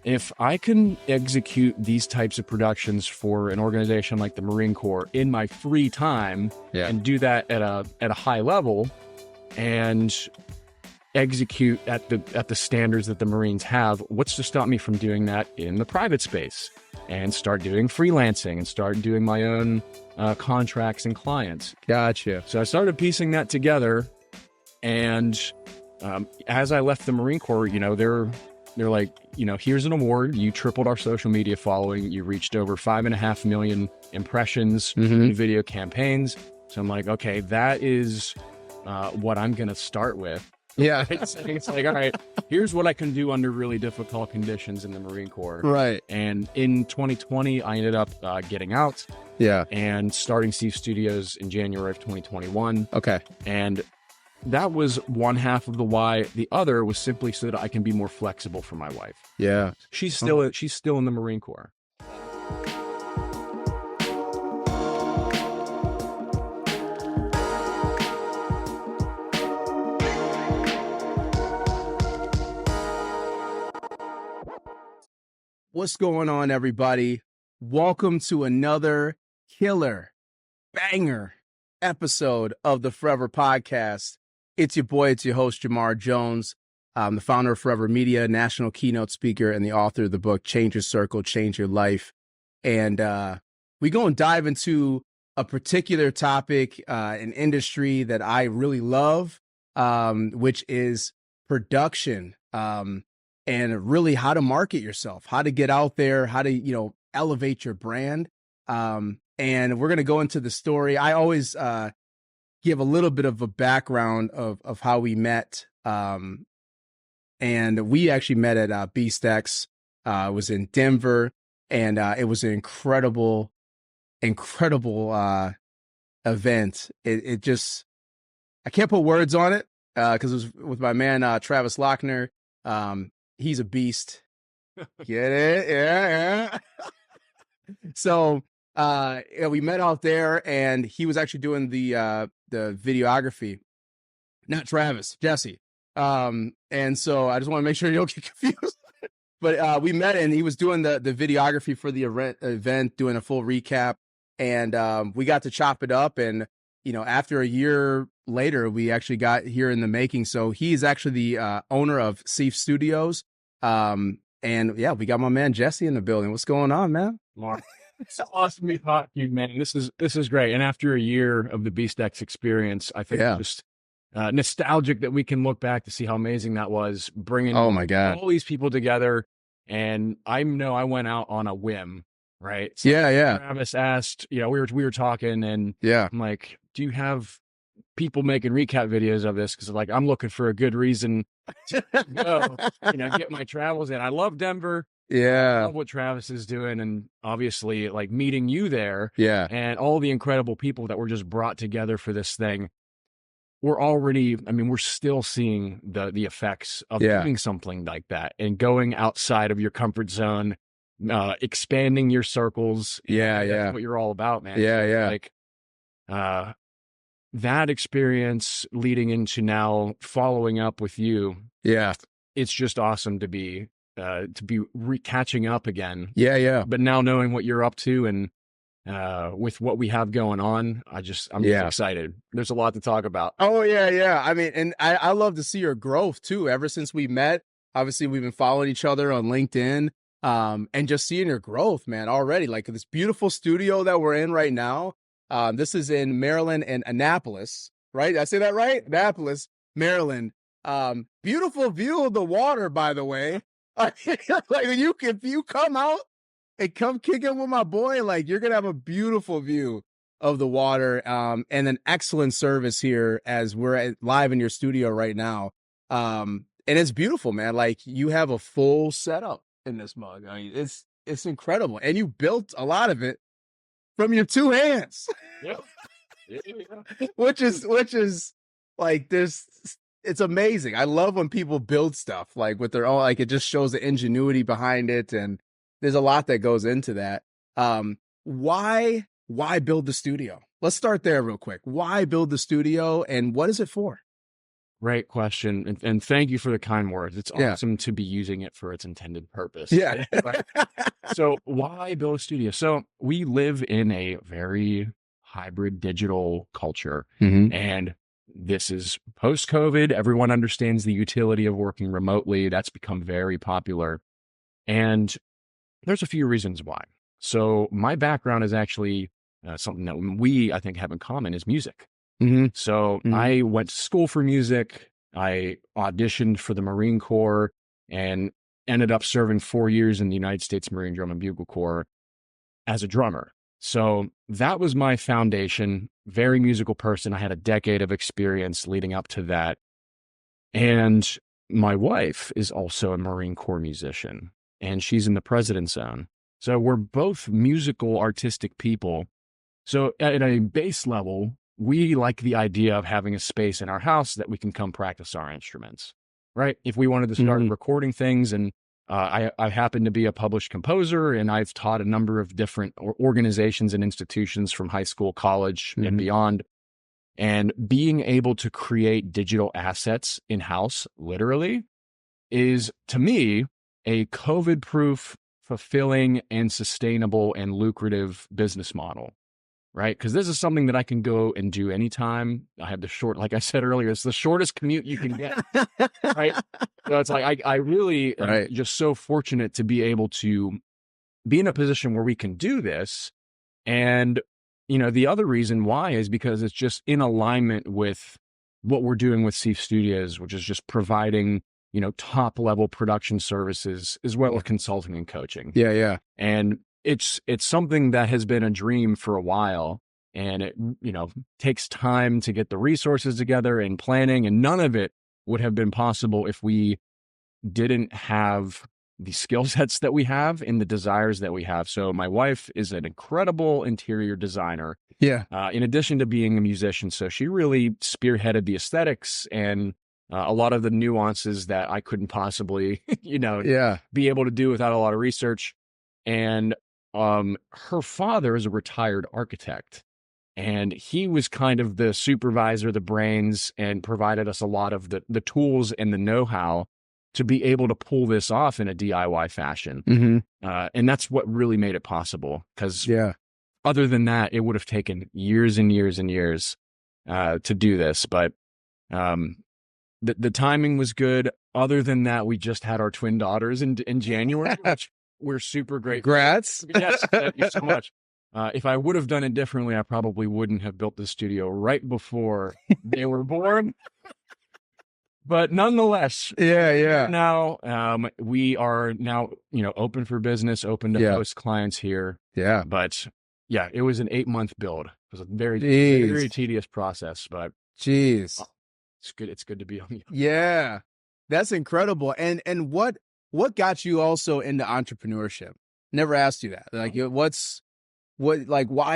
if I can execute these types of productions for an organization like the Marine Corps in my free time and do that at a high level and execute at the standards that the Marines have, what's to stop me from doing that in the private space and start doing freelancing and start doing my own contracts and clients? Gotcha. So I started piecing that together, and as I left the Marine Corps, they're like, here's an award. You tripled our social media following. You reached over 5.5 million impressions in video campaigns. So I'm like, okay, that is what I'm going to start with. Yeah. It's like, all right, here's what I can do under really difficult conditions in the Marine Corps. Right. And in 2020, I ended up getting out. Yeah. And starting Steve Studios in January of 2021. Okay. And that was one half of the why. The other was simply so that I can be more flexible for my wife. Yeah. She's still in the Marine Corps. What's going on, everybody? Welcome to another killer, banger episode of the Forever Podcast. It's your boy, it's your host, Jamar Jones. I'm the founder of Forever Media, national keynote speaker, and the author of the book, Change Your Circle, Change Your Life. And we go and dive into a particular topic, an industry that I really love, which is production. And really how to market yourself, how to get out there, how to, elevate your brand. And we're going to go into the story. I always give a little bit of a background of how we met. And we actually met at BeastX. It was in Denver, and it was an incredible event. It just, I can't put words on it because it was with my man, Travis Lochner. He's a beast. Get it? Yeah. So, we met out there, and he was actually doing the videography. Not Travis, Jesse. And so I just want to make sure you don't get confused. But we met, and he was doing the videography for the event, doing a full recap, and we got to chop it up. And after a year later, we actually got here in the making. So he's actually the owner of Steve Studios. And yeah, we got my man Jesse in the building. What's going on, man? Mark, it's awesome to talk to you, man. This is great. And after a year of the BeastX experience, I think just nostalgic that we can look back to see how amazing that was, bringing oh my God, all these people together. And I know I went out on a whim, right? So yeah. Travis asked, we were talking, and I'm like, do you have people making recap videos of this? Because I'm looking for a good reason to go, get my travels in. I love Denver. I love what Travis is doing, and obviously meeting you there. And all the incredible people that were just brought together for this thing. We're still seeing the effects of doing something like that and going outside of your comfort zone, expanding your circles. That's what you're all about, man. That experience leading into now following up with you. It's just awesome to be catching up again. But now knowing what you're up to, and with what we have going on, I'm just excited. There's a lot to talk about. Oh yeah. I mean, and I love to see your growth too. Ever since we met, obviously we've been following each other on LinkedIn, and just seeing your growth, man, already. This beautiful studio that we're in right now. This is in Maryland and Annapolis, right? Did I say that right? Annapolis, Maryland. Beautiful view of the water, by the way. If you come out and come kick it with my boy, you're going to have a beautiful view of the water, and an excellent service here as we're live in your studio right now. And it's beautiful, man. You have a full setup in this mug. I mean, it's incredible. And you built a lot of it from your two hands. Which is it's amazing. I love when people build stuff with their own, it just shows the ingenuity behind it, and there's a lot that goes into that. Why build the studio? Let's start there real quick. Why build the studio, and what is it for? Great question. And thank you for the kind words. It's Yeah. awesome to be using it for its intended purpose. Yeah. So why build a studio? So we live in a very hybrid digital culture. And this is post-COVID. Everyone understands the utility of working remotely. That's become very popular. And there's a few reasons why. So my background is actually something that I think, have in common is music. So I went to school for music. I auditioned for the Marine Corps and ended up serving 4 years in the United States Marine Drum and Bugle Corps as a drummer. So that was my foundation. Very musical person. I had a decade of experience leading up to that. And my wife is also a Marine Corps musician, and she's in the President's Zone. So we're both musical, artistic people. So at a base level, we like the idea of having a space in our house that we can come practice our instruments, right? If we wanted to start recording things, and I happen to be a published composer, and I've taught a number of different organizations and institutions from high school, college, and beyond. And being able to create digital assets in-house, literally, is, to me, a COVID-proof, fulfilling, and sustainable and lucrative business model. Right? Because this is something that I can go and do anytime. I have like I said earlier, it's the shortest commute you can get. Right? So it's like, I really am just so fortunate to be able to be in a position where we can do this. And, the other reason why is because it's just in alignment with what we're doing with Seif Studios, which is just providing, top level production services as well as consulting and coaching. Yeah. And it's something that has been a dream for a while, and it, takes time to get the resources together and planning, and none of it would have been possible if we didn't have the skill sets that we have and the desires that we have. So my wife is an incredible interior designer. Yeah. In addition to being a musician. So she really spearheaded the aesthetics and a lot of the nuances that I couldn't possibly, be able to do without a lot of research. And her father is a retired architect, and he was kind of the supervisor, the brains, and provided us a lot of the tools and the know-how to be able to pull this off in a DIY fashion. And that's what really made it possible, because other than that, it would have taken years and years and years to do this. But the timing was good. Other than that, we just had our twin daughters in January, which we're super grateful. Congrats. Yes, thank you so much. If I would have done it differently, I probably wouldn't have built the studio right before they were born. But nonetheless, now we are now, open for business, open to host clients here. Yeah. But it was an 8-month build. It was a very tedious process, but it's good. It's good to be on the. Yeah, that's incredible. And what got you also into entrepreneurship? Never asked you that. Like, why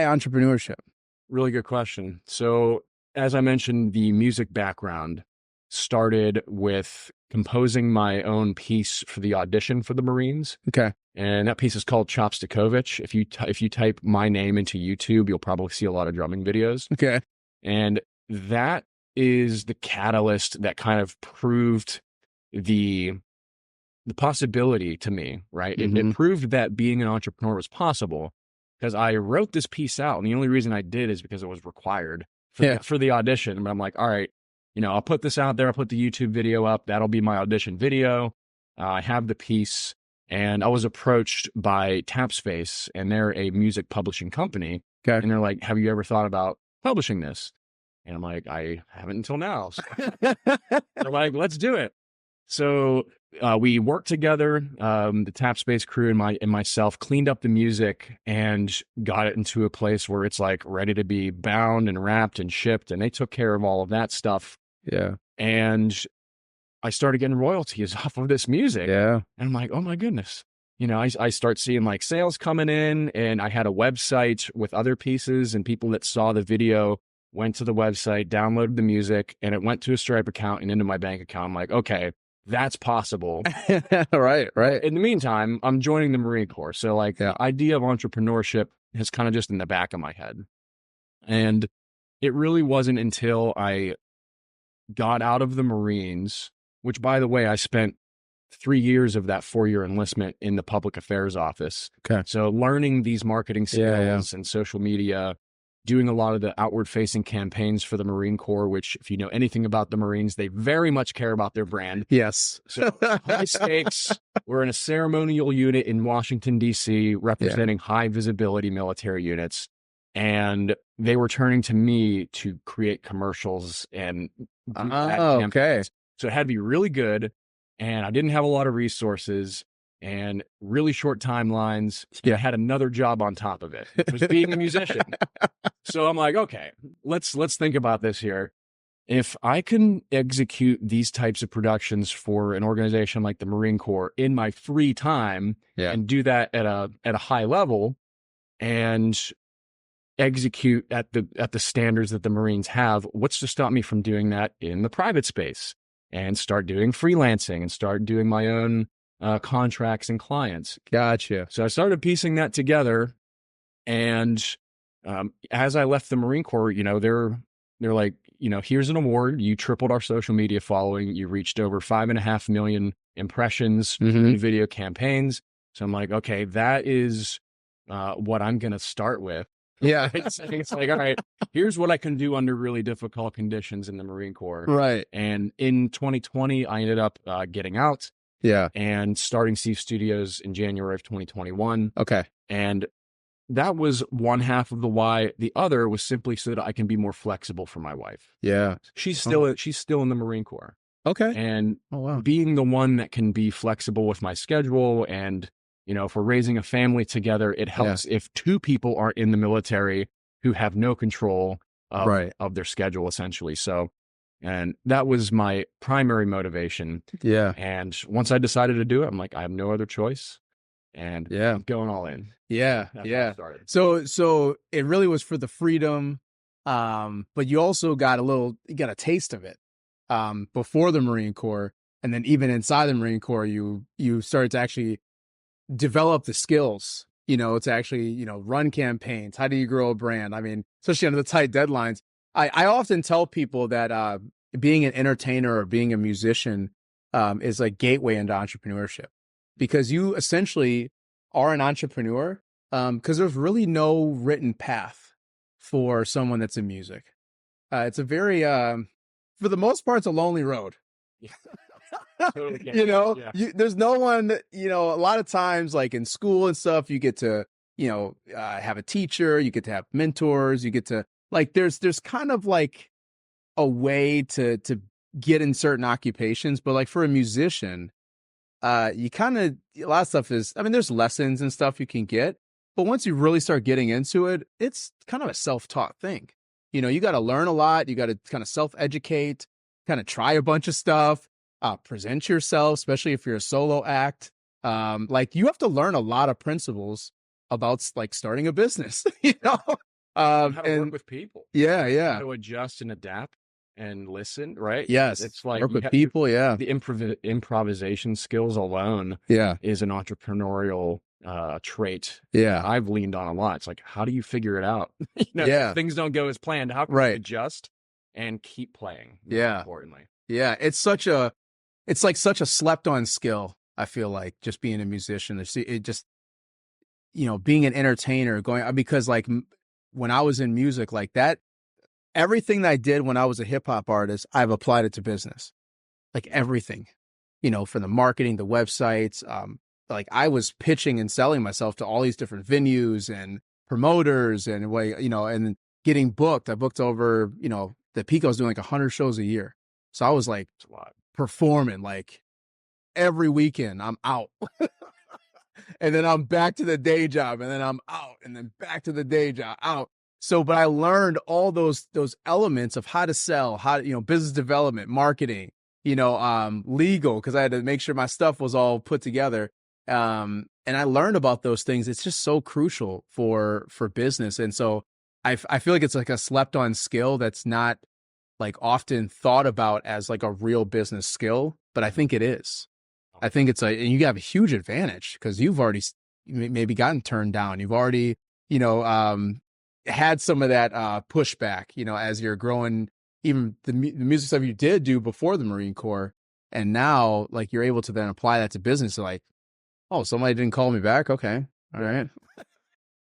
entrepreneurship? Really good question. So, as I mentioned, the music background started with composing my own piece for the audition for the Marines. Okay. And that piece is called Chopstikovich. If you type my name into YouTube, you'll probably see a lot of drumming videos. Okay. And that is the catalyst that kind of proved the possibility to me, right? It proved that being an entrepreneur was possible, because I wrote this piece out, and the only reason I did is because it was required for the audition. But I'm like, all right, I'll put this out there. I'll put the YouTube video up. That'll be my audition video. I have the piece, and I was approached by Tapspace, and they're a music publishing company. Okay. And they're like, have you ever thought about publishing this? And I'm like, I haven't until now. So they're like, let's do it. So we worked together, the Tapspace crew and myself cleaned up the music and got it into a place where it's like ready to be bound and wrapped and shipped. And they took care of all of that stuff. Yeah. And I started getting royalties off of this music. Yeah. And I'm like, oh my goodness. I start seeing like sales coming in, and I had a website with other pieces, and people that saw the video went to the website, downloaded the music, and it went to a Stripe account and into my bank account. I'm like, okay, that's possible. Right. In the meantime, I'm joining the Marine Corps. So like the idea of entrepreneurship is kind of just in the back of my head. And it really wasn't until I got out of the Marines, which, by the way, I spent 3 years of that 4-year enlistment in the public affairs office. Okay. So learning these marketing skills and social media, doing a lot of the outward facing campaigns for the Marine Corps, which, if you know anything about the Marines, they very much care about their brand. Yes. So high stakes. We're in a ceremonial unit in Washington, D.C., representing high visibility military units. And they were turning to me to create commercials and okay. So it had to be really good. And I didn't have a lot of resources and really short timelines. I had another job on top of it, which was being a musician. So I'm like, okay, let's think about this here. If I can execute these types of productions for an organization like the Marine Corps in my free time and do that at a high level and execute at the standards that the Marines have, what's to stop me from doing that in the private space and start doing freelancing and start doing my own contracts and clients? Gotcha. So I started piecing that together. And as I left the Marine Corps, they're like, here's an award. You tripled our social media following. You reached over 5.5 million impressions in video campaigns. So I'm like, okay, that is what I'm going to start with. Yeah. It's like, all right, here's what I can do under really difficult conditions in the Marine Corps. Right. And in 2020, I ended up getting out. Yeah. And starting Steve Studios in January of 2021. Okay. And that was one half of the why. The other was simply so that I can be more flexible for my wife. Yeah. She's still in the Marine Corps. Okay. And being the one that can be flexible with my schedule, and if we're raising a family together, it helps if two people aren't in the military who have no control of their schedule, essentially. So, and that was my primary motivation. Yeah. And once I decided to do it, I'm like, I have no other choice. And I'm going all in. Yeah. That's how it started. So it really was for the freedom. But you also got a taste of it before the Marine Corps. And then even inside the Marine Corps, you started to actually develop the skills, to actually, run campaigns. How do you grow a brand? I mean, especially under the tight deadlines. I often tell people that being an entertainer or being a musician is a gateway into entrepreneurship, because you essentially are an entrepreneur because there's really no written path for someone that's in music. It's a very, for the most part, it's a lonely road. There's no one, a lot of times, like in school and stuff, you get to, have a teacher, you get to have mentors, you get to, like, there's kind of like a way to get in certain occupations, but like for a musician, you kind of, a lot of stuff is, I mean, there's lessons and stuff you can get, but once you really start getting into it, it's kind of a self-taught thing. You got to learn a lot. You got to kind of self-educate, kind of try a bunch of stuff, present yourself, especially if you're a solo act. Like, you have to learn a lot of principles about like starting a business, how to work with people. Yeah. How to adjust and adapt and listen, right? Yes. It's like work with people. Yeah. The improvisation skills alone is an entrepreneurial trait. Yeah. I've leaned on a lot. It's like, how do you figure it out? If things don't go as planned, how can you adjust and keep playing? More importantly. Yeah. It's like such a slept on skill. I feel like, just being a musician, it just, being an entertainer, because like when I was in music, like that, everything that I did when I was a hip hop artist, I've applied it to business, like everything, for the marketing, the websites. Like, I was pitching and selling myself to all these different venues and promoters and and getting booked. I booked over, the peak I was doing like 100 shows a year. So I was like performing like every weekend. I'm out. And then I'm back to the day job, and then I'm out, and then back to the day job, out. So, but I learned all those elements of how to sell, business development, marketing, legal, because I had to make sure my stuff was all put together. And I learned about those things. It's just so crucial for business. And so I feel like it's like a slept on skill that's not like often thought about as like a real business skill, but I think it is. I think it's and you have a huge advantage because you've already maybe gotten turned down. You've already, had some of that pushback, as you're growing, even the music stuff you did do before the Marine Corps, and now like you're able to then apply that to business. So like, oh, somebody didn't call me back. Okay, all right.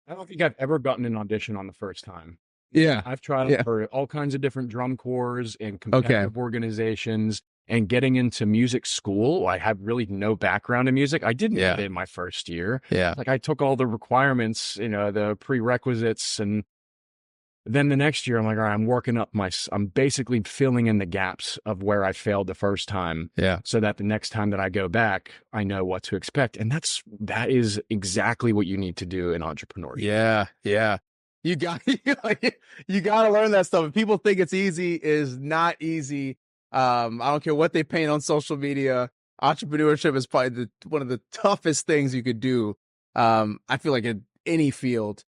I don't think I've ever gotten an audition on the first time. Yeah, I've tried for all kinds of different drum corps and competitive organizations, and getting into music school. I have really no background in music. I didn't get it in my first year. Yeah, like I took all the requirements, the prerequisites, and then the next year I'm like, all right, I'm working up I'm basically filling in the gaps of where I failed the first time. Yeah. So that the next time that I go back, I know what to expect. And that is exactly what you need to do in entrepreneurship. Yeah. Yeah. You got to learn that stuff. If people think it's easy, it is not easy. I don't care what they paint on social media. Entrepreneurship is probably one of the toughest things you could do. I feel like in any field.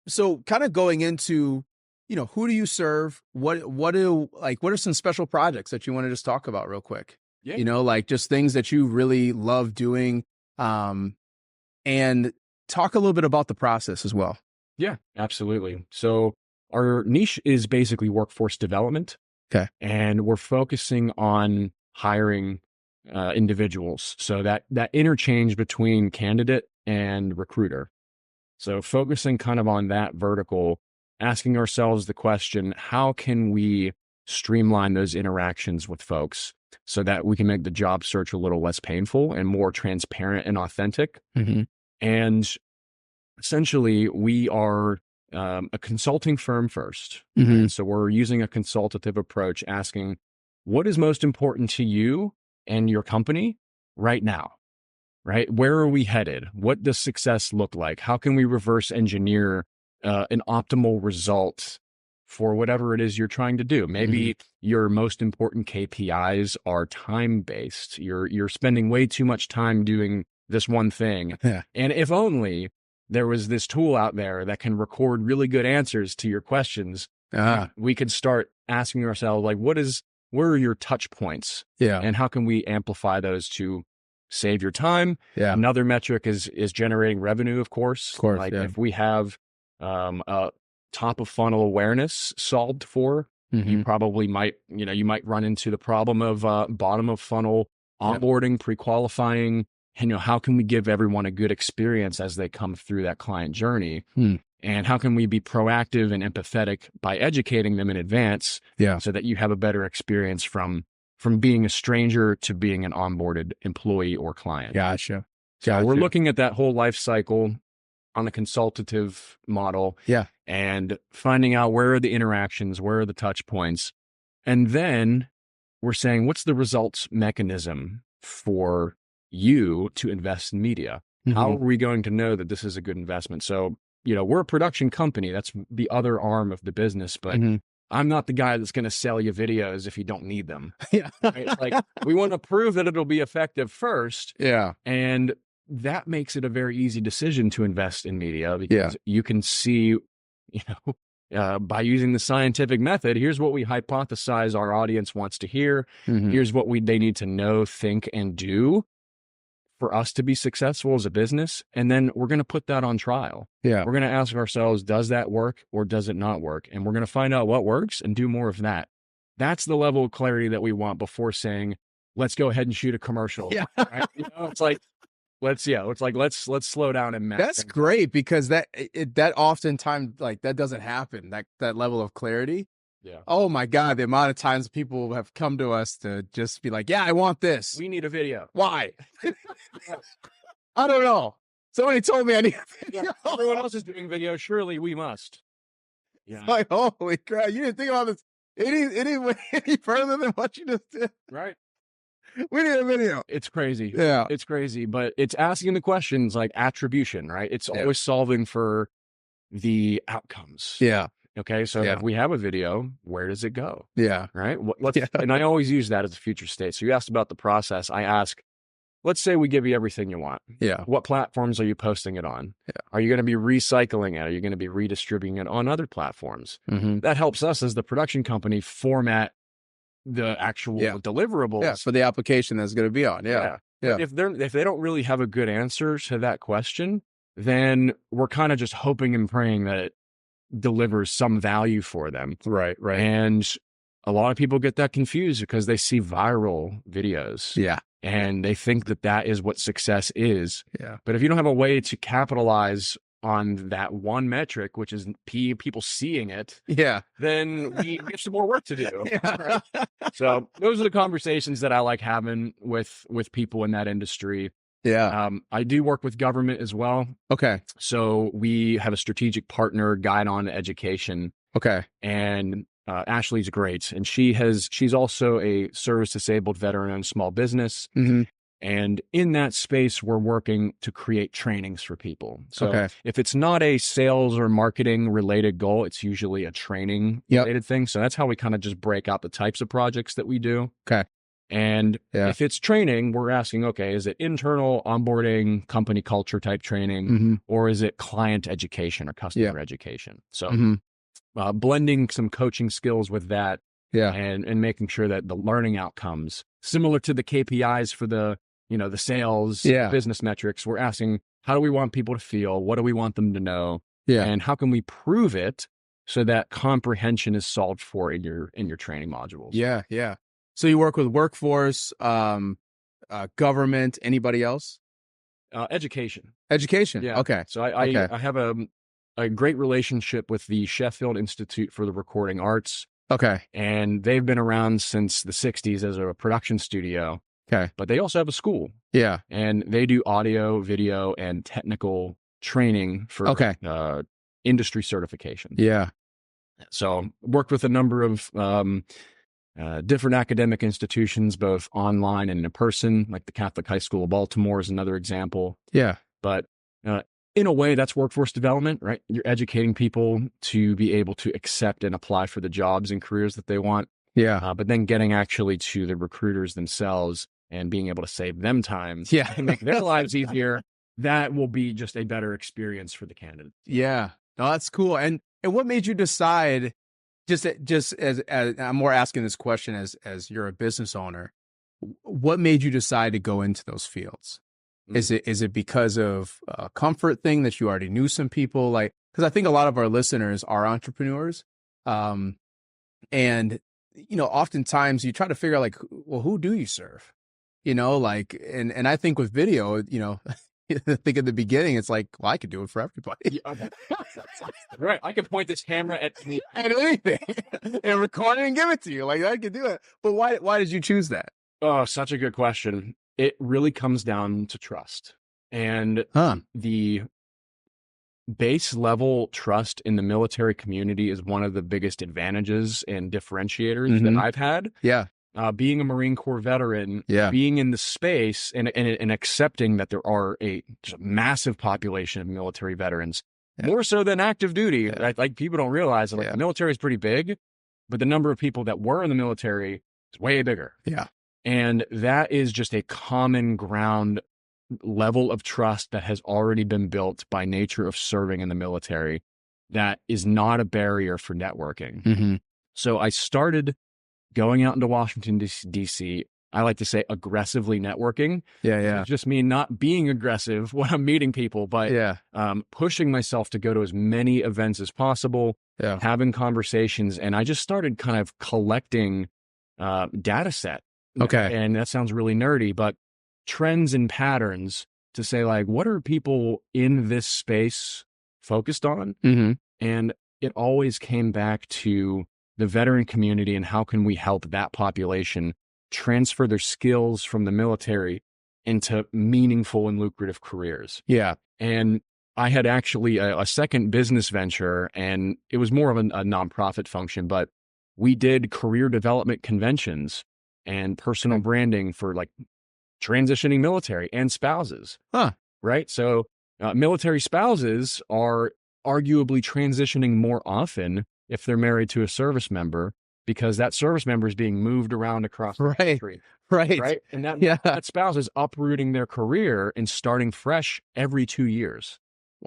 So kind of going into, who do you serve? What are some special projects that you want to just talk about real quick? Yeah. Like just things that you really love doing. And talk a little bit about the process as well. Yeah, absolutely. So our niche is basically workforce development. Okay. And we're focusing on hiring individuals. So that interchange between candidate and recruiter. So focusing kind of on that vertical, asking ourselves the question, how can we streamline those interactions with folks so that we can make the job search a little less painful and more transparent and authentic? Mm-hmm. And essentially, we are a consulting firm first. Mm-hmm. So we're using a consultative approach, asking what is most important to you and your company right now, right? Where are we headed? What does success look like? How can we reverse engineer an optimal result for whatever it is you're trying to do? Maybe your most important KPIs are time-based. You're spending way too much time doing this one thing. Yeah. And if only there was this tool out there that can record really good answers to your questions, we could start asking ourselves, like, where are your touch points? Yeah. And how can we amplify those to save your time? Yeah. Another metric is generating revenue, of course. Of course. Like yeah. if we have a top of funnel awareness solved for, you probably might run into the problem of bottom of funnel onboarding, pre-qualifying. And, how can we give everyone a good experience as they come through that client journey? And how can we be proactive and empathetic by educating them in advance so that you have a better experience from being a stranger to being an onboarded employee or client? Gotcha. So we're looking at that whole life cycle on a consultative model and finding out where are the interactions, where are the touch points. And then we're saying, what's the results mechanism for you to invest in media? How are we going to know that this is a good investment? So, we're a production company. That's the other arm of the business, but I'm not the guy that's going to sell you videos if you don't need them. Right? Like we want to prove that it'll be effective first. Yeah. And that makes it a very easy decision to invest in media because you can see, by using the scientific method, here's what we hypothesize our audience wants to hear. Here's what they need to know, think, and do for us to be successful as a business. And then we're going to put that on trial. Yeah. We're going to ask ourselves, does that work or does it not work? And we're going to find out what works and do more of that. That's the level of clarity that we want before saying, let's go ahead and shoot a commercial. Yeah. Right? It's like, let's slow down and map. That's great because that oftentimes like that doesn't happen. That level of clarity. Yeah. Oh my God, the amount of times people have come to us to just be like, yeah, I want this. We need a video. Why? I don't know. Somebody told me I need a video. Everyone else is doing video. Surely we must. Yeah. Like, holy crap. You didn't think about this any further than what you just did. Right. We need a video. It's crazy. Yeah. It's crazy, but it's asking the questions like attribution, right? It's always solving for the outcomes. Yeah. Okay. So if we have a video, where does it go? Yeah. Right. And I always use that as a future state. So you asked about the process. I ask, let's say we give you everything you want. Yeah. What platforms are you posting it on? Yeah. Are you going to be recycling it? Are you going to be redistributing it on other platforms? That helps us as the production company format the actual deliverables for the application that's going to be on. Yeah. But if they don't really have a good answer to that question, then we're kind of just hoping and praying that it delivers some value for them. Right. And a lot of people get that confused because they see viral videos. Yeah. And they think that that is what success is. Yeah. But if you don't have a way to capitalize on that one metric, which is people seeing it, then we have some more work to do. Right? So those are the conversations that I like having with people in that industry. Yeah. I do work with government as well. Okay. So we have a strategic partner, Guide on Education. Okay. And Ashley's great. And she's also a service disabled veteran-owned small business. Mm-hmm. And in that space, we're working to create trainings for people. So if it's not a sales or marketing related goal, it's usually a training related thing. So that's how we kind of just break out the types of projects that we do. Okay. And if it's training, we're asking, okay, is it internal onboarding, company culture type training, or is it client education or customer education? So blending some coaching skills with that and making sure that the learning outcomes, similar to the KPIs for the, the sales, business metrics, we're asking, how do we want people to feel? What do we want them to know? And how can we prove it so that comprehension is solved for in your training modules? Yeah. So you work with workforce, government, anybody else? Education. Yeah. Okay. So I have a great relationship with the Sheffield Institute for the Recording Arts. Okay. And they've been around since the 60s as a production studio. Okay. But they also have a school. Yeah. And they do audio, video, and technical training for industry certification. Yeah. So worked with a number of different academic institutions, both online and in person, like the Catholic High School of Baltimore is another example. Yeah. But in a way, that's workforce development, right? You're educating people to be able to accept and apply for the jobs and careers that they want. Yeah. But then getting actually to the recruiters themselves and being able to save them time and make their lives easier, that will be just a better experience for the candidate. Yeah. No, that's cool. And what made you decide, just as I'm more asking this question as you're a business owner, what made you decide to go into those fields? Is it because of a comfort thing that you already knew some people? Like, because I think a lot of our listeners are entrepreneurs. And, oftentimes you try to figure out like, well, who do you serve? And I think with video, I think in the beginning, it's like, well, I could do it for everybody. Right. I could point this camera at anything and record it and give it to you. Like, I could do it. But why did you choose that? Oh, such a good question. It really comes down to trust. And the base level trust in the military community is one of the biggest advantages and differentiators that I've had. Yeah. Being a Marine Corps veteran, being in the space and accepting that there are just a massive population of military veterans, more so than active duty. Like people don't realize that the military is pretty big, but the number of people that were in the military is way bigger. Yeah. And that is just a common ground level of trust that has already been built by nature of serving in the military that is not a barrier for networking. So I started going out into Washington, D.C., I like to say aggressively networking. It's just me not being aggressive when I'm meeting people, but pushing myself to go to as many events as possible, having conversations. And I just started kind of collecting data set. Okay. And that sounds really nerdy, but trends and patterns to say, like, what are people in this space focused on? And it always came back to the veteran community and how can we help that population transfer their skills from the military into meaningful and lucrative careers. Yeah. And I had actually a second business venture, and it was more of a nonprofit function, but we did career development conventions and personal branding for like transitioning military and spouses. Right. So military spouses are arguably transitioning more often if they're married to a service member, because that service member is being moved around across the country. Right. And that spouse is uprooting their career and starting fresh every 2 years.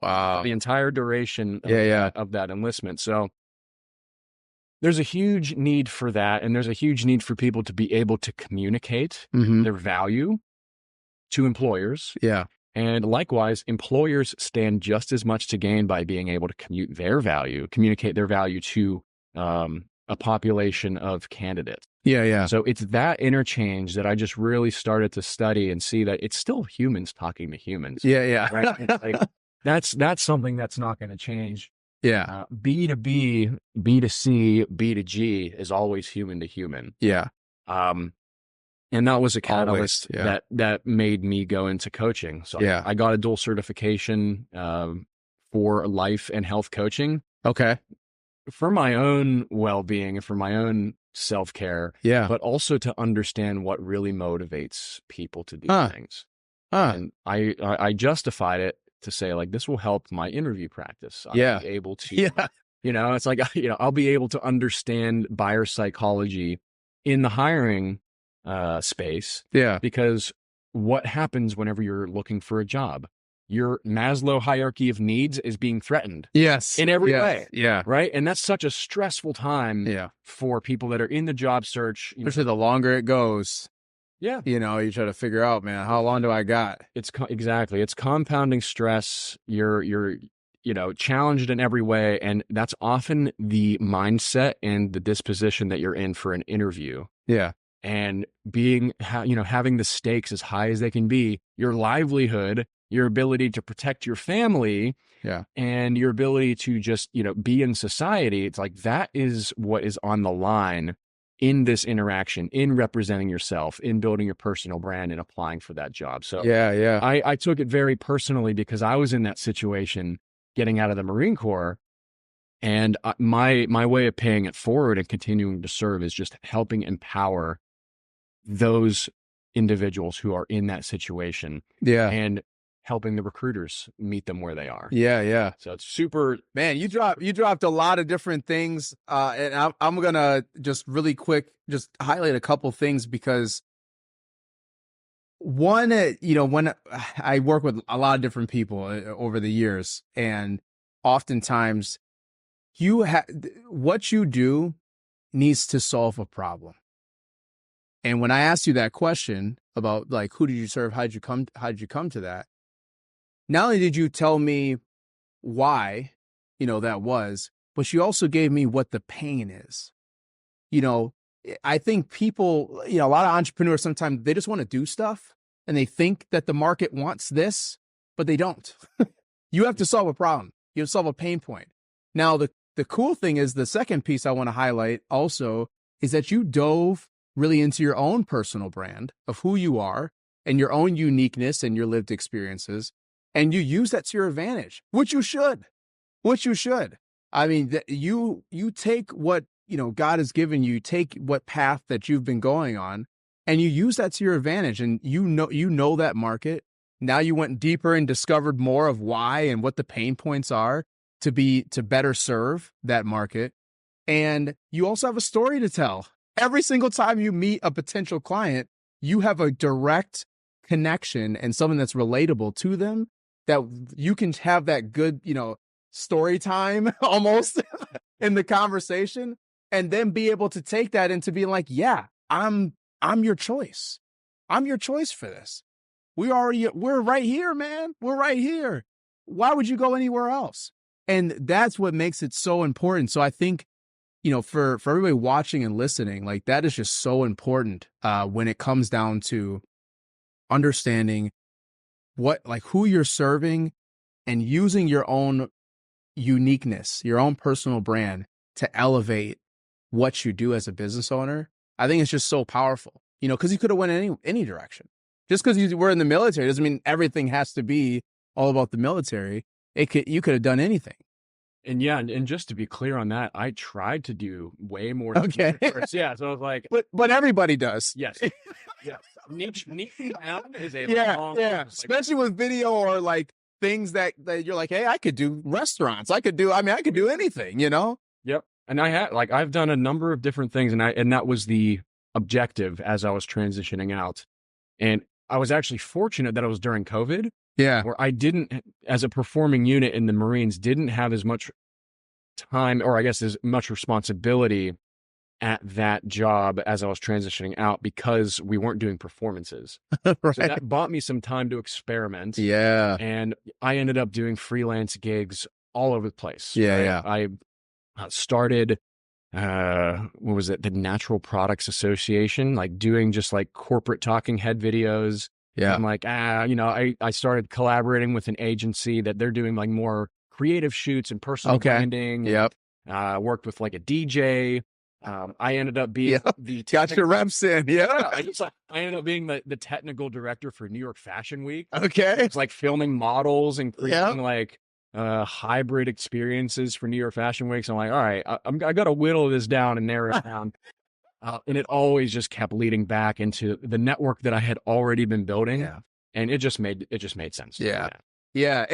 Wow. The entire duration of that enlistment. So there's a huge need for that. And there's a huge need for people to be able to communicate their value to employers. Yeah. And likewise, employers stand just as much to gain by being able to communicate their value to a population of candidates. Yeah, yeah. So it's that interchange that I just really started to study and see that it's still humans talking to humans. Yeah, yeah. Right? Like, that's something that's not going to change. Yeah. B to B, B to C, B to G is always human to human. Yeah. And that was a catalyst always, that made me go into coaching. So yeah. I got a dual certification for life and health coaching. Okay. For my own well-being and for my own self-care. Yeah. But also to understand what really motivates people to do things. And I justified it to say, like, this will help my interview practice. I'll be able to, it's like, I'll be able to understand buyer psychology in the hiring space. Yeah. Because what happens whenever you're looking for a job? Your Maslow hierarchy of needs is being threatened. Yes. In every way. Yeah. Right. And that's such a stressful time for people that are in the job search. Especially the longer it goes. Yeah. You try to figure out, man, how long do I got? Exactly. It's compounding stress. You're challenged in every way. And that's often the mindset and the disposition that you're in for an interview. Yeah. And having the stakes as high as they can be, your livelihood, your ability to protect your family, and your ability to just, be in society. It's like, that is what is on the line in this interaction, in representing yourself, in building your personal brand and applying for that job. So I took it very personally because I was in that situation getting out of the Marine Corps. And my way of paying it forward and continuing to serve is just helping empower those individuals who are in that situation. Yeah. And helping the recruiters meet them where they are. Yeah, yeah. So it's super. Man, you dropped a lot of different things, and I'm gonna just really quick just highlight a couple things because one, when I work with a lot of different people over the years, and oftentimes what you do needs to solve a problem. And when I asked you that question about, like, who did you serve, how'd you come to that? Not only did you tell me why, that was, but you also gave me what the pain is. I think people, a lot of entrepreneurs, sometimes they just want to do stuff and they think that the market wants this, but they don't. You have to solve a problem. You have to solve a pain point. Now, the cool thing is, the second piece I want to highlight also is that you dove really into your own personal brand of who you are and your own uniqueness and your lived experiences. And you use that to your advantage, which you should. I mean, you take what, God has given you, take what path that you've been going on, and you use that to your advantage. And you know that market. Now you went deeper and discovered more of why and what the pain points are to better serve that market. And you also have a story to tell. Every single time you meet a potential client, you have a direct connection and something that's relatable to them, that you can have that good, story time almost in the conversation, and then be able to take that into being like, yeah, I'm your choice. I'm your choice for this. We're right here, man. We're right here. Why would you go anywhere else? And that's what makes it so important. So I think, for everybody watching and listening, like, that is just so important when it comes down to understanding who you're serving and using your own uniqueness, your own personal brand to elevate what you do as a business owner. I think it's just so powerful, because you could have went any direction. Just because you were in the military doesn't mean everything has to be all about the military. You could have done anything. And and just to be clear on that, I tried to do way more. Okay. Yeah. So I was like, but everybody does. Yes. Yeah. Niche down is a long. Yeah. Especially with video or like things that you're like, hey, I could do restaurants. I could do anything, Yep. And I've done a number of different things, and that was the objective as I was transitioning out. And I was actually fortunate that it was during COVID. Yeah. Where I didn't, as a performing unit in the Marines, didn't have as much time, or I guess as much responsibility at that job as I was transitioning out, because we weren't doing performances. Right. So that bought me some time to experiment. Yeah. And I ended up doing freelance gigs all over the place. Yeah. Right? Yeah. I started what was it? The Natural Products Association, like doing just like corporate talking head videos. Yeah. I'm like, I started collaborating with an agency that they're doing like more creative shoots and personal branding. Yep. Worked with like a DJ. I ended up being got your reps in. Yeah. I ended up being the technical director for New York Fashion Week. Okay. It's like filming models and creating like hybrid experiences for New York Fashion Week. So I'm like, all right, I got to whittle this down and narrow it down. And it always just kept leading back into the network that I had already been building. Yeah. And it just made sense. Yeah. Yeah.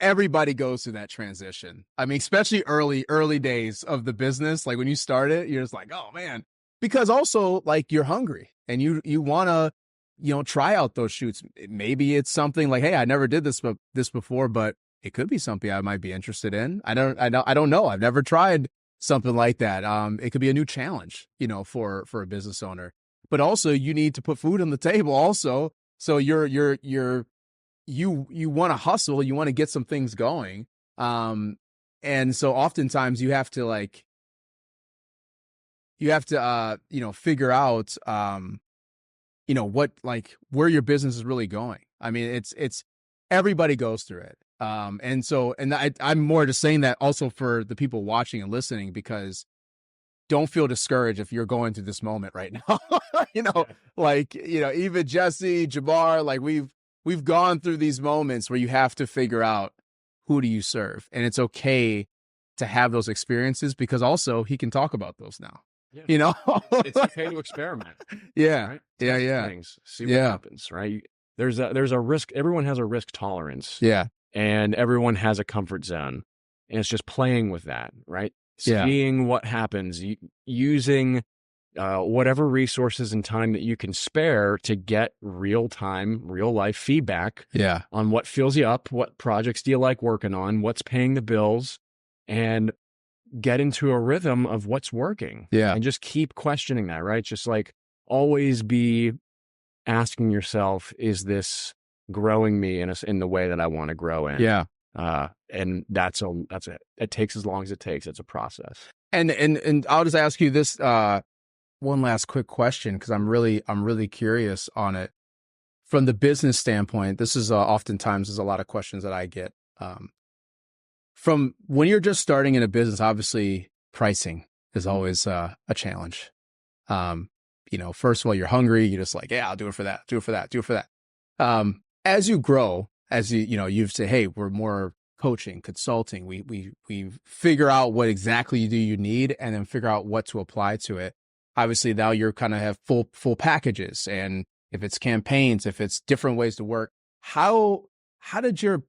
Everybody goes through that transition. I mean, especially early days of the business. Like when you start it, you're just like, oh man, because also like you're hungry and you want to, try out those shoots. Maybe it's something like, hey, I never did this before, but it could be something I might be interested in. I don't know. I've never tried something like that. It could be a new challenge, for a business owner, but also you need to put food on the table also. So you want to hustle, you want to get some things going. And so oftentimes you have to figure out, what, like where your business is really going. I mean, it's everybody goes through it. I'm more just saying that also for the people watching and listening, because don't feel discouraged if you're going through this moment right now. Even Jesse, Jamar, like we've gone through these moments where you have to figure out who do you serve. And it's okay to have those experiences because also he can talk about those now. Yeah. It's okay to experiment. Yeah. Right? Yeah. Things, see what happens, right? There's a risk. Everyone has a risk tolerance. Yeah. And everyone has a comfort zone. And it's just playing with that, right? Seeing what happens, using whatever resources and time that you can spare to get real life feedback on what fills you up, what projects do you like working on, what's paying the bills, and get into a rhythm of what's working. Yeah. And just keep questioning that, right? Just like always be asking yourself, is this growing me in the way that I want to grow in? Yeah. And that's it. It takes as long as it takes. It's a process. And I'll just ask you this, one last quick question, because I'm really curious on it from the business standpoint. This is oftentimes there's a lot of questions that I get from when you're just starting in a business. Obviously, pricing is always a challenge. First of all, you're hungry. You're just like, yeah, I'll do it for that. Do it for that. Do it for that. As you grow, you've said, hey, we're more coaching, consulting. We figure out what exactly you need, and then figure out what to apply to it. Obviously, now you're kind of have full packages, and if it's campaigns, if it's different ways to work, how does your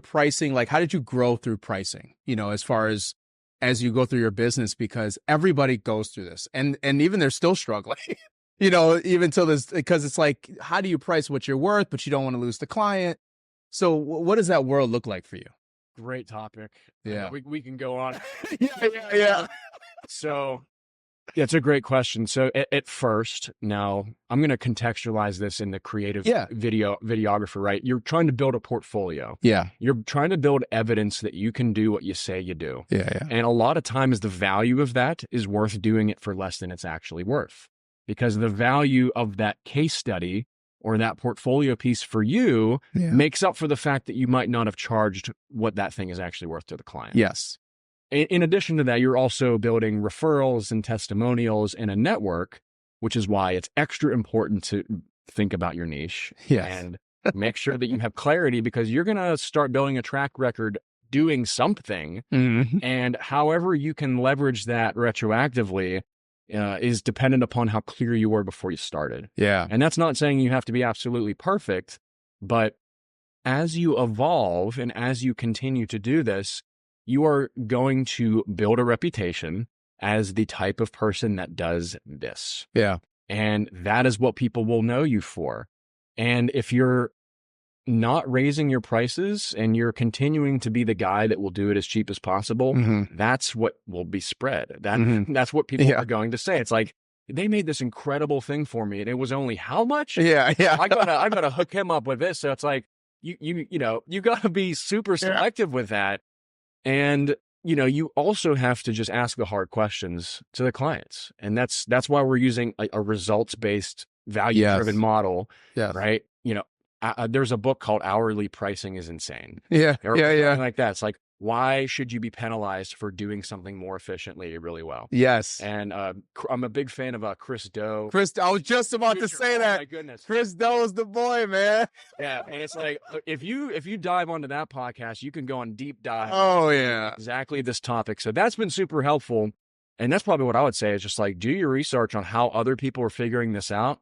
pricing, like how did you grow through pricing? As far as you go through your business, because everybody goes through this, and even they're still struggling. Even till this, because it's like, how do you price what you're worth, but you don't want to lose the client? So what does that world look like for you? Great topic. Yeah. We can go on. Yeah. So yeah, it's a great question. So at first, now I'm going to contextualize this in the creative videographer, right? You're trying to build a portfolio. Yeah. You're trying to build evidence that you can do what you say you do. Yeah. And a lot of times the value of that is worth doing it for less than it's actually worth, because the value of that case study or that portfolio piece for you makes up for the fact that you might not have charged what that thing is actually worth to the client. Yes. In addition to that, you're also building referrals and testimonials in a network, which is why it's extra important to think about your niche and make sure that you have clarity, because you're going to start building a track record doing something. Mm-hmm. And however you can leverage that retroactively is dependent upon how clear you were before you started. Yeah. And that's not saying you have to be absolutely perfect, but as you evolve and as you continue to do this, you are going to build a reputation as the type of person that does this. Yeah. And that is what people will know you for. And if you're not raising your prices and you're continuing to be the guy that will do it as cheap as possible, that's what will be spread. That's what people are going to say. It's like, they made this incredible thing for me and it was only how much? Yeah. I gotta hook him up with this. So it's like, you gotta be super selective with that. And you also have to just ask the hard questions to the clients. And that's why we're using a results-based, value-driven model, right? There's a book called Hourly Pricing is Insane. Something like that. It's like, why should you be penalized for doing something more efficiently really well? Yes. And I'm a big fan of Chris Do. I was just about to say that. My goodness. Chris Do is the boy, man. Yeah. And it's like, if you dive onto that podcast, you can go on deep dive. Oh, yeah. Exactly this topic. So that's been super helpful. And that's probably what I would say is just like, do your research on how other people are figuring this out.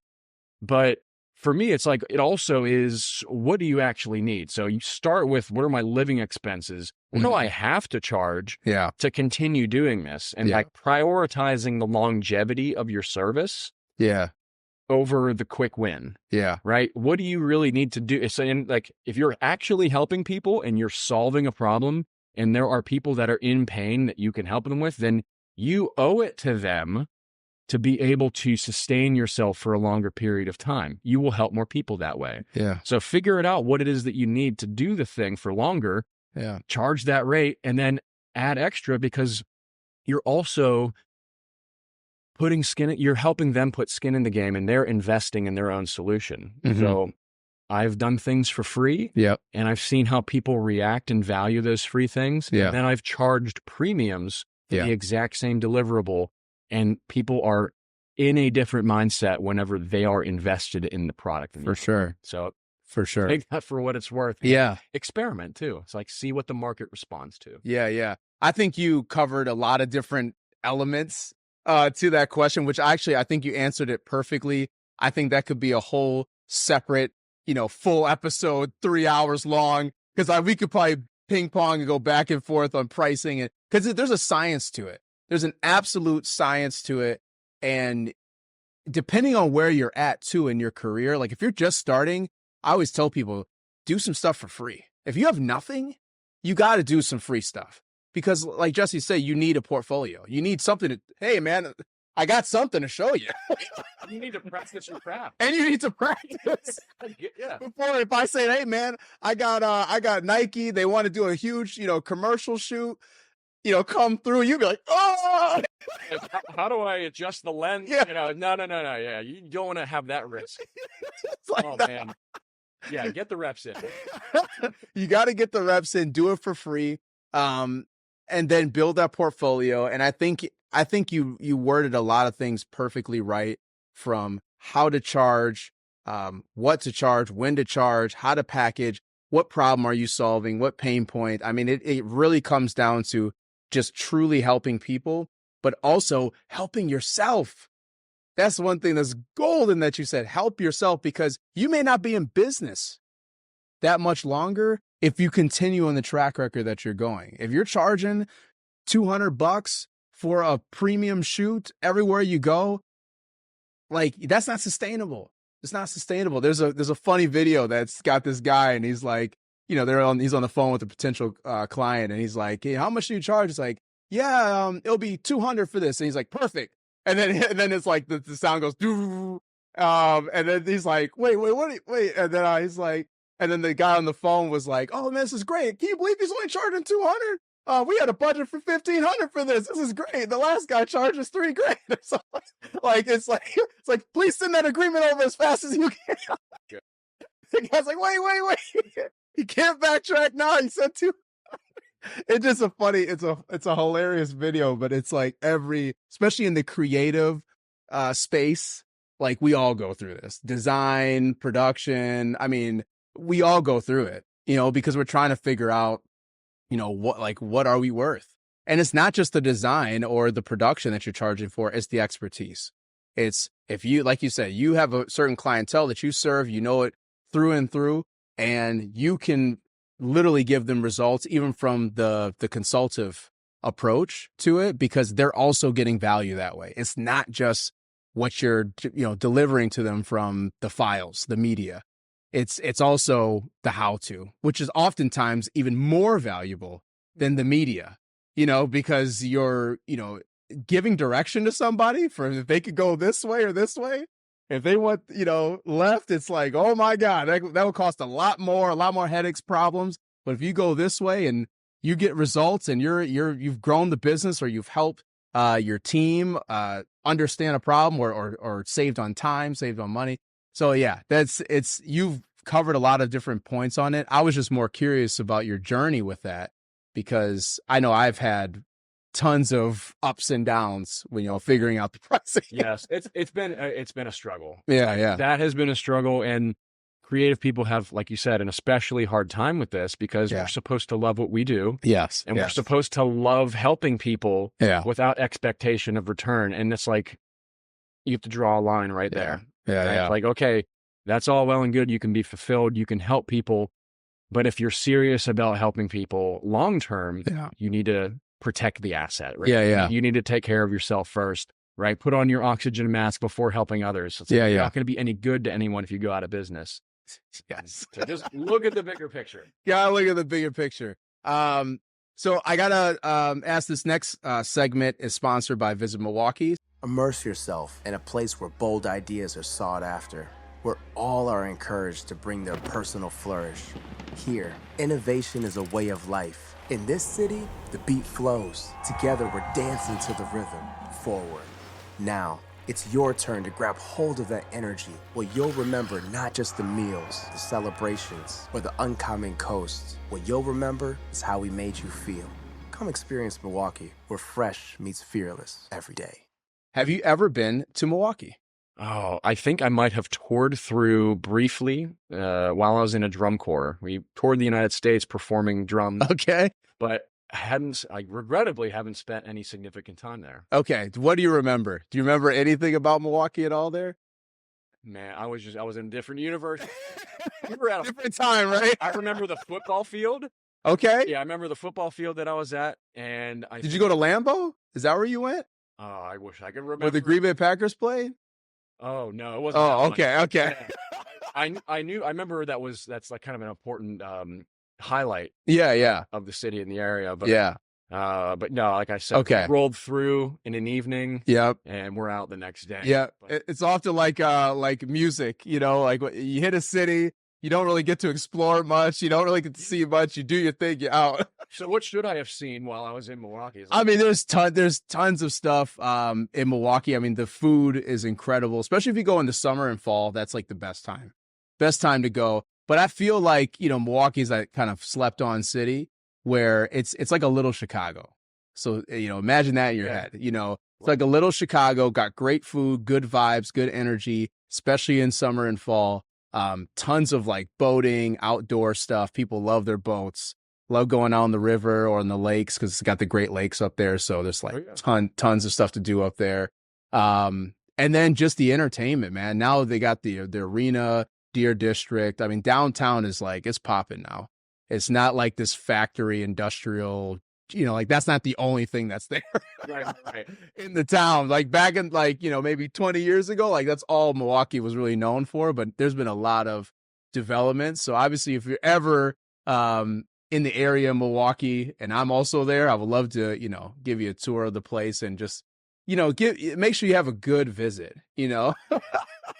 But for me, it's like, it also is, what do you actually need? So you start with, what are my living expenses? What do I have to charge to continue doing this? And like prioritizing the longevity of your service over the quick win. Right? What do you really need to do? So like, if you're actually helping people and you're solving a problem and there are people that are in pain that you can help them with, then you owe it to them to be able to sustain yourself for a longer period of time. You will help more people that way. So figure it out what it is that you need to do the thing for longer. Charge that rate and then add extra, because you're also you're helping them put skin in the game, and they're investing in their own solution. So I've done things for free and I've seen how people react and value those free things. And then I've charged premiums for the exact same deliverable. And people are in a different mindset whenever they are invested in the product. For sure. So for sure, take that for what it's worth. Experiment too. It's like, see what the market responds to. Yeah. I think you covered a lot of different elements to that question, which I think you answered it perfectly. I think that could be a whole separate, full episode, 3 hours long, because we could probably ping pong and go back and forth on pricing, and because there's a science to it. There's an absolute science to it. And depending on where you're at too in your career, like if you're just starting, I always tell people, do some stuff for free. If you have nothing, you got to do some free stuff, because like Jesse said, you need a portfolio. You need something to, hey man, I got something to show you. You need to practice your craft. And you need to practice. Before, if I say, hey man, I got Nike, they want to do a huge, commercial shoot, come through, you'd be like, oh, how do I adjust the lens? No. Yeah. You don't want to have that risk. Man. Yeah. Get the reps in. You got to get the reps in, do it for free. And then build that portfolio. And I think you worded a lot of things perfectly right, from how to charge, what to charge, when to charge, how to package, what problem are you solving, what pain point. I mean, it really comes down to just truly helping people, but also helping yourself. That's one thing that's golden that you said, help yourself, because you may not be in business that much longer if you continue on the track record that you're going. If you're charging $200 for a premium shoot everywhere you go, like, that's not sustainable. It's not sustainable. There's a funny video that's got this guy, and he's like, he's on the phone with a potential client, and he's like, hey, how much do you charge? It's like, it'll be $200 for this. And he's like, perfect. And then it's like the sound goes, and then he's like, wait. And then he's like, and then the guy on the phone was like, oh man, this is great. Can you believe he's only charging $200? We had a budget for $1,500 for this. This is great. The last guy charges $3,000. So, it's like, please send that agreement over as fast as you can. The guy's like, wait. He can't backtrack now. He said two. It's just it's a hilarious video, but it's like especially in the creative space, like we all go through this. Design, production. I mean, we all go through it, because we're trying to figure out, what are we worth? And it's not just the design or the production that you're charging for, it's the expertise. It's, if you, like you said, you have a certain clientele that you serve, it through and through, and you can literally give them results even from the consultative approach to it, because they're also getting value that way. It's not just what you're, delivering to them from the files, the media. It's also the how-to, which is oftentimes even more valuable than the media, because you're, giving direction to somebody for if they could go this way or this way. If they want, left, it's like, oh my God, that will cost a lot more headaches, problems. But if you go this way and you get results and you've grown the business, or you've helped your team understand a problem, or saved on time, saved on money. So yeah, you've covered a lot of different points on it. I was just more curious about your journey with that, because I know I've had tons of ups and downs when, figuring out the pricing. Yes, it's been a struggle. Yeah. That has been a struggle, and creative people have, like you said, an especially hard time with this, because we're supposed to love what we do. Yes. And we're supposed to love helping people without expectation of return. And it's like, you have to draw a line right there. Yeah. Like, okay, that's all well and good. You can be fulfilled. You can help people. But if you're serious about helping people long term, you need to protect the asset, right? Yeah. You need to take care of yourself first, right? Put on your oxygen mask before helping others. It's you're not going to be any good to anyone if you go out of business. Yes. So just look at the bigger picture. Look at the bigger picture. So I gotta ask, this next segment is sponsored by Visit Milwaukee. Immerse yourself in a place where bold ideas are sought after, where all are encouraged to bring their personal flourish. Here, innovation is a way of life. In this city, the beat flows. Together, we're dancing to the rhythm. Forward. Now, it's your turn to grab hold of that energy, where you'll remember not just the meals, the celebrations, or the uncommon coasts. What you'll remember is how we made you feel. Come experience Milwaukee, where fresh meets fearless every day. Have you ever been to Milwaukee? Oh, I think I might have toured through briefly while I was in a drum corps. We toured the United States performing drums. Okay. But I regrettably haven't spent any significant time there. Okay. What do you remember? Do you remember anything about Milwaukee at all there? Man, I was in a different universe. We were at a different time, right? I remember the football field. Okay. Yeah, I remember the football field that I was at. And Did you go to Lambeau? Is that where you went? Oh, I wish I could remember. Where the Green Bay Packers played? Oh, no, it wasn't. Oh, okay. Yeah. I remember that's like kind of an important highlight. Yeah. Of the city and the area. But but no, like I said, we rolled through in an evening. Yep. And we're out the next day. Yeah. But it's often like music, like you hit a city, you don't really get to explore much. You don't really get to see much. You do your thing, you're out. So what should I have seen while I was in Milwaukee? I mean, there's tons of stuff in Milwaukee. I mean, the food is incredible, especially if you go in the summer and fall. That's like the best time to go. But I feel like, Milwaukee's that kind of slept on city where it's like a little Chicago. So, imagine that in your head, it's like a little Chicago, got great food, good vibes, good energy, especially in summer and fall. Tons of like boating, outdoor stuff. People love their boats, love going out on the river or on the lakes, because it's got the Great Lakes up there. So there's like tons of stuff to do up there. And then just the entertainment, man. Now they got the arena, Deer District. I mean, downtown is like, it's popping now. It's not like this factory industrial, like that's not the only thing that's there right. in the town. Like back in maybe 20 years ago, like that's all Milwaukee was really known for. But there's been a lot of development. So obviously if you're ever in the area of Milwaukee and I'm also there, I would love to, give you a tour of the place and just, make sure you have a good visit,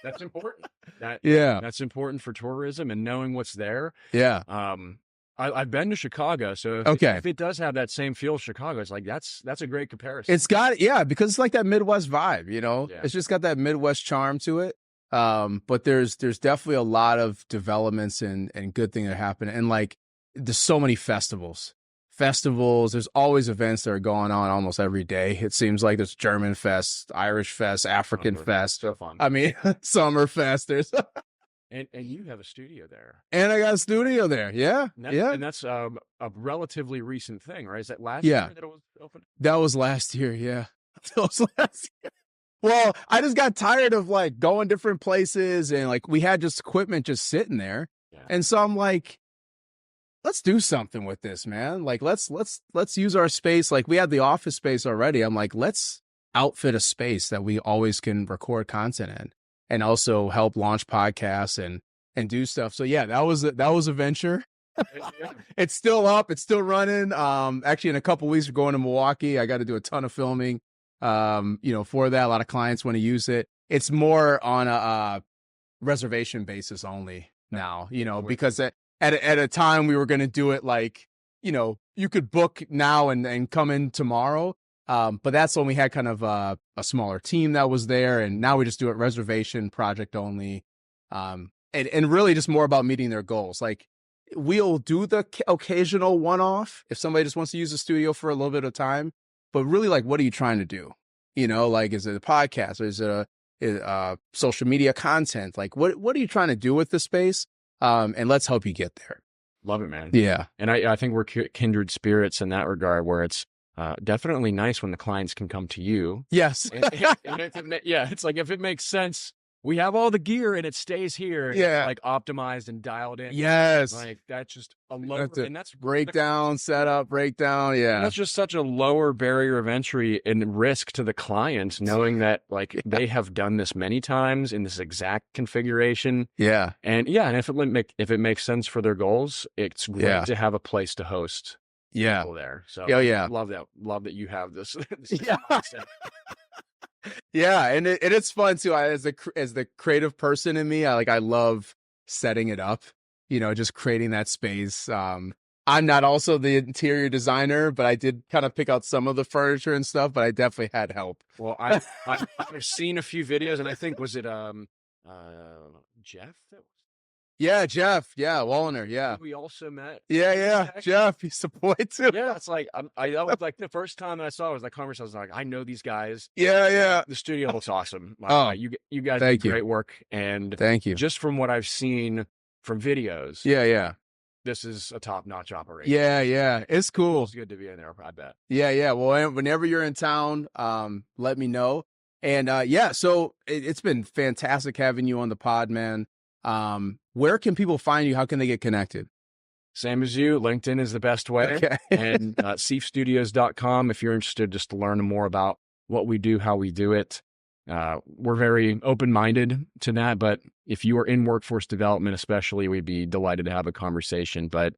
That's important. That's important for tourism and knowing what's there. Yeah. I've been to Chicago, so if it does have that same feel as Chicago, it's like that's a great comparison. It's got because it's like that Midwest vibe, It's just got that Midwest charm to it. But there's definitely a lot of developments and good things that happen, and like there's so many festivals. There's always events that are going on almost every day. It seems like there's German Fest, Irish Fest, African Fest. So fun. I mean, Summer Fest. There's and you have a studio there. And I got a studio there. Yeah. And that's a relatively recent thing, right? Is that last year that it was open? That was last year. Yeah. That was last year. Well, I just got tired of like going different places, and like we had just equipment just sitting there. Yeah. And so I'm like, let's do something with this, man. Like, let's use our space. Like we had the office space already. I'm like, let's outfit a space that we always can record content in, and also help launch podcasts and do stuff. So yeah, that was a venture. It's still up. It's still running. Actually in a couple weeks, we're going to Milwaukee. I got to do a ton of filming, for that. A lot of clients want to use it. It's more on a reservation basis only now, because at a time we were going to do it like, you could book now and come in tomorrow. But that's when we had kind of a smaller team that was there, and now we just do it reservation, project only, and really just more about meeting their goals. Like, we'll do the occasional one-off if somebody just wants to use the studio for a little bit of time, but really, like, what are you trying to do? You know, like, is it a podcast, or is it a social media content? Like, what are you trying to do with the space? And let's help you get there. Love it, man. Yeah. And I think we're kindred spirits in that regard, where it's definitely nice when the clients can come to you. Yes. Yeah. It's like, if it makes sense, we have all the gear and it stays here. Yeah. Like, optimized and dialed in. Yes. Like, that's just a lower, and that's breakdown, setup, breakdown. Yeah. That's just such a lower barrier of entry and risk to the client, knowing that, like, they have done this many times in this exact configuration. Yeah. And if it makes sense for their goals, it's great to have a place to host. People there. So love that you have this. Yeah, and it's fun too. As the creative person in me, I love setting it up. You know, just creating that space. I'm not also the interior designer, but I did kind of pick out some of the furniture and stuff. But I definitely had help. Well, I've seen a few videos, and I think, was it Jeff? Yeah, Jeff. Yeah, Wallner. Yeah, we also met. Yeah, Jeff. He's a boy too. Yeah, it's like that was like the first time that I saw it was that conversation. I was like, I know these guys. Yeah. The studio looks awesome. You guys do great work, and thank you. Just from what I've seen from videos. Yeah. This is a top-notch operation. Yeah. It's cool. It's good to be in there, I bet. Yeah. Well, whenever you're in town, let me know. And so it's been fantastic having you on the pod, man. Where can people find you? How can they get connected? Same as you. LinkedIn is the best way. Okay. And seifstudios.com if you're interested just to learn more about what we do, how we do it. We're very open-minded to that, but if you are in workforce development especially, we'd be delighted to have a conversation. But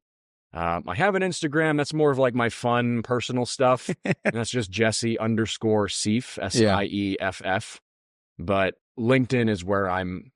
I have an Instagram that's more of like my fun personal stuff, and that's just Jesse_Seif, SIEFF. But LinkedIn is where I'm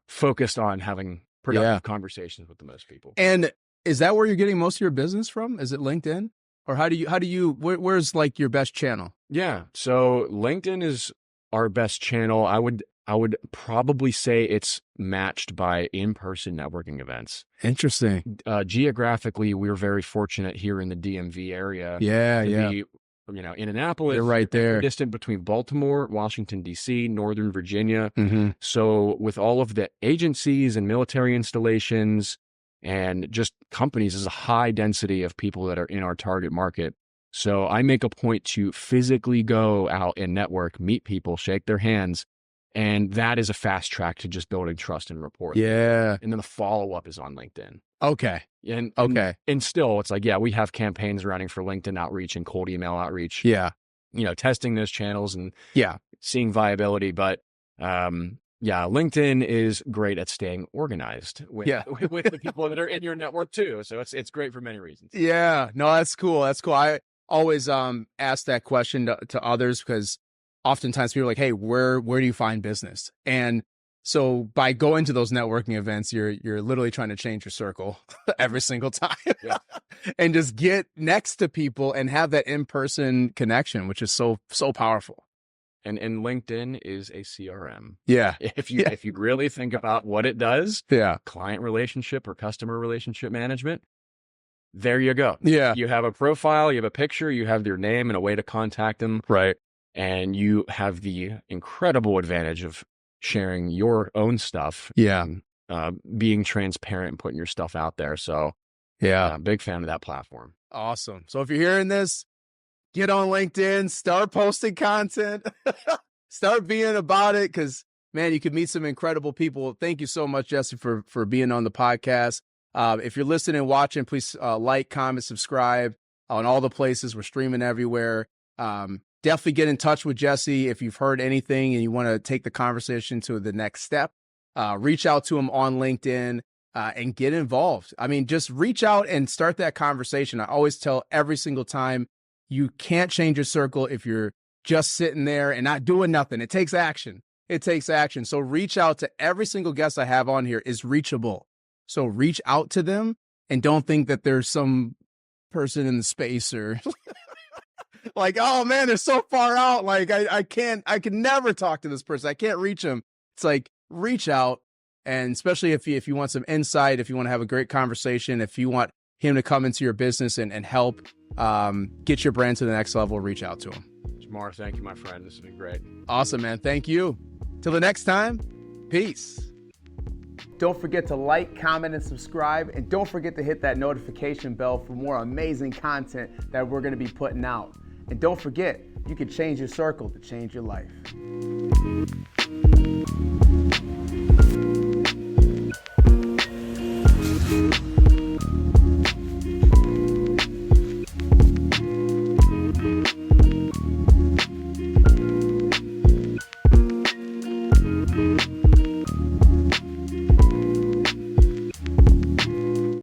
focused on having productive conversations with the most people. And is that where you're getting most of your business from? Is it LinkedIn? Or where's like your best channel? Yeah. So LinkedIn is our best channel. I would probably say it's matched by in-person networking events. Interesting. Geographically, we're very fortunate here in the DMV area. Yeah. Be, in Annapolis. You're right there. Distant between Baltimore, Washington, D.C., Northern Virginia. Mm-hmm. So with all of the agencies and military installations and just companies, there's a high density of people that are in our target market. So I make a point to physically go out and network, meet people, shake their hands. And that is a fast track to just building trust and rapport. Yeah. And then the follow-up is on LinkedIn. Okay. And still, it's like, we have campaigns running for LinkedIn outreach and cold email outreach. Yeah. Testing those channels and seeing viability. But LinkedIn is great at staying organized with the people that are in your network too. So it's great for many reasons. Yeah. No, that's cool. I always ask that question to others, because oftentimes people are like, hey, where do you find business? And so by going to those networking events, you're literally trying to change your circle every single time and just get next to people and have that in-person connection, which is so powerful. And LinkedIn is a CRM. Yeah. If you really think about what it does, client relationship or customer relationship management, there you go. Yeah. You have a profile, you have a picture, you have their name and a way to contact them. Right. And you have the incredible advantage of sharing your own stuff. Yeah. And, being transparent and putting your stuff out there. So big fan of that platform. Awesome. So if you're hearing this, get on LinkedIn, start posting content, start being about it, because man, you could meet some incredible people. Thank you so much, Jesse, for being on the podcast. If you're listening and watching, please like, comment, subscribe on all the places. We're streaming everywhere. Definitely get in touch with Jesse if you've heard anything and you want to take the conversation to the next step. Reach out to him on LinkedIn and get involved. I mean, just reach out and start that conversation. I always tell every single time, you can't change your circle if you're just sitting there and not doing nothing. It takes action. So reach out to every single guest I have on here is reachable. So reach out to them and don't think that there's some person in the space, or like, oh man, they're so far out. Like I can never talk to this person. I can't reach them. It's like, reach out. And especially if you want some insight, if you want to have a great conversation, if you want him to come into your business and help get your brand to the next level, reach out to him. Jamar, thank you, my friend. This has been great. Awesome, man. Thank you. Till the next time, peace. Don't forget to like, comment, and subscribe. And don't forget to hit that notification bell for more amazing content that we're going to be putting out. And don't forget, you can change your circle to change your life.